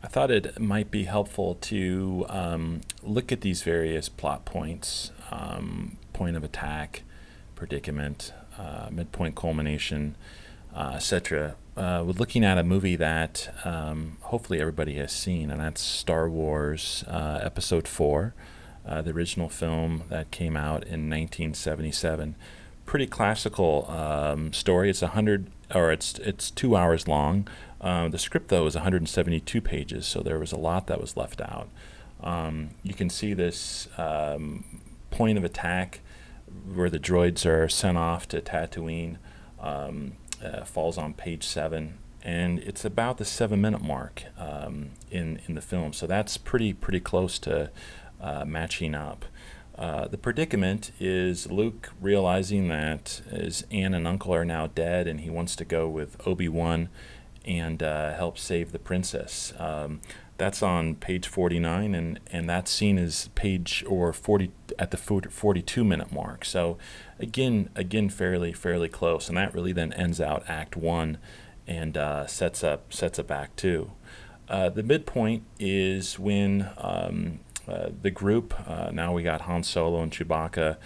I thought it might be helpful to look at these various plot points, point of attack, predicament, midpoint culmination, etc. With looking at a movie that hopefully everybody has seen, and that's Star Wars Episode 4, the original film that came out in 1977. Pretty classical story. It's 100 or it's 2 hours long. The script though is 172 pages, so there was a lot that was left out. You can see this point of attack where the droids are sent off to Tatooine. Falls on page 7, and it's about the 7 minute mark in the film. So that's pretty close to matching up. The predicament is Luke realizing that his aunt and uncle are now dead, and he wants to go with Obi-Wan and help save the princess. That's on page 49, and that scene is page or 40 at the 42 minute mark. So again, fairly close, and that really then ends out Act One, and sets up Act Two. The midpoint is when the group, now we got Han Solo and Chewbacca,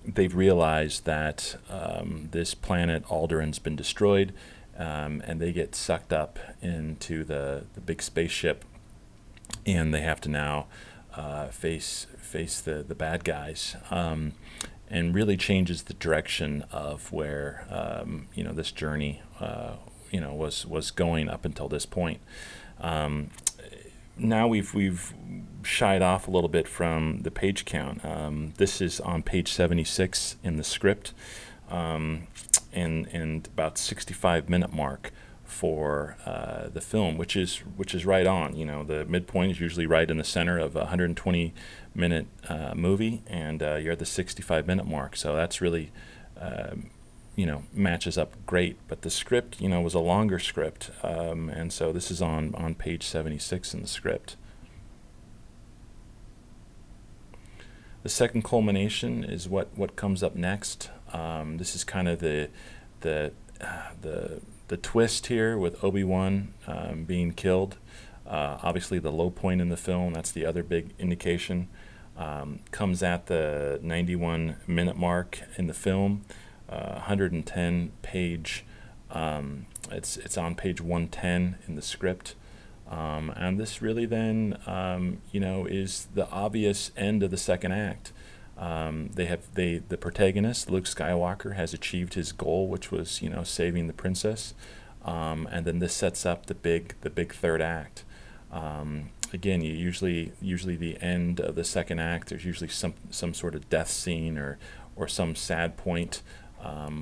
they've realized that this planet Alderin's been destroyed, and they get sucked up into the big spaceship, and they have to now face the bad guys, and really changes the direction of where this journey was going up until this point. Now we've shied off a little bit from the page count. This is on page 76 in the script, and about 65 minute mark for the film, which is right on. The midpoint is usually right in the center of a 120 minute movie, and you're at the 65 minute mark. So that's really matches up great. But the script, was a longer script, and so this is on page 76 in the script. The second culmination is what comes up next. This is kind of the twist here with Obi-Wan being killed. Obviously, the low point in the film. That's the other big indication. Comes at the 91 minute mark in the film. 110 page. It's on page 110 in the script. And this really then, is the obvious end of the second act. The protagonist, Luke Skywalker, has achieved his goal, which was, saving the princess. And then this sets up the big third act. Again, usually the end of the second act, there's usually some sort of death scene or some sad point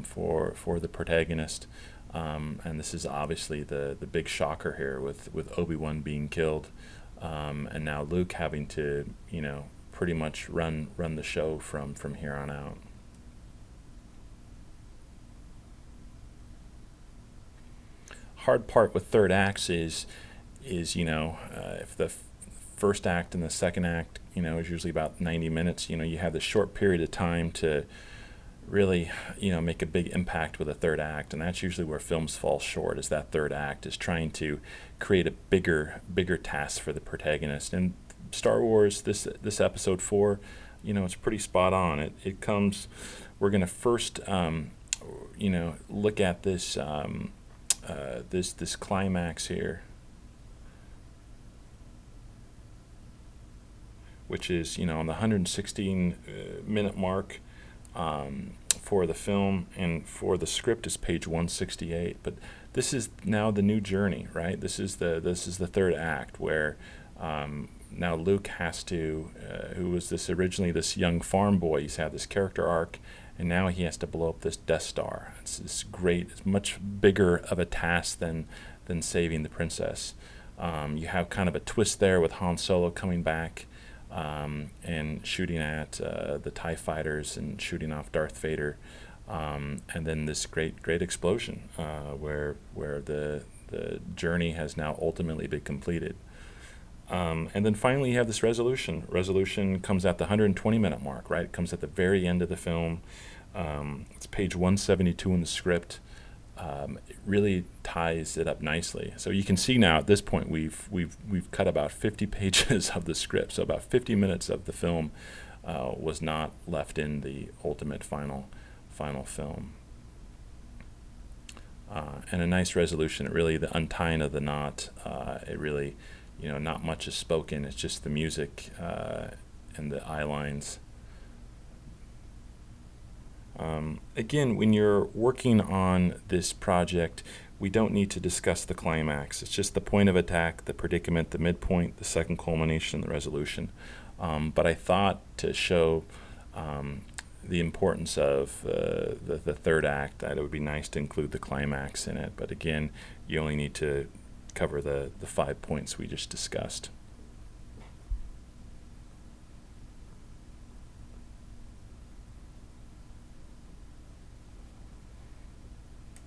for the protagonist. And this is obviously the big shocker here with Obi-Wan being killed, and now Luke having to pretty much run the show from here on out. Hard part with third acts is if the first act and the second act is usually about 90 minutes, you have this short period of time to really make a big impact with a third act, and that's usually where films fall short, is that third act is trying to create a bigger task for the protagonist. And Star Wars, this episode 4, it's pretty spot on. It comes, we're going to first look at this this climax here, which is on the 116 minute mark for the film, and for the script is page 168. But this is now the new journey, right? This is the third act, where now Luke has to, who was this young farm boy, he's had this character arc, and now he has to blow up this Death Star. It's great. It's much bigger of a task than saving the princess. You have kind of a twist there with Han Solo coming back, and shooting at the TIE fighters and shooting off Darth Vader, and then this great explosion where the journey has now ultimately been completed. And then finally you have this resolution. Resolution comes at the 120 minute mark, right? It comes at the very end of the film. It's page 172 in the script. it really ties it up nicely. So you can see now at this point we've cut about 50 pages of the script. So about 50 minutes of the film was not left in the ultimate final film. And a nice resolution. It really, the untying of the knot. It really, not much is spoken. It's just the music and the eye lines. Again, when you're working on this project, we don't need to discuss the climax. It's just the point of attack, the predicament, the midpoint, the second culmination, the resolution. But I thought to show the importance of the third act, that it would be nice to include the climax in it. But again, you only need to cover the 5 points we just discussed.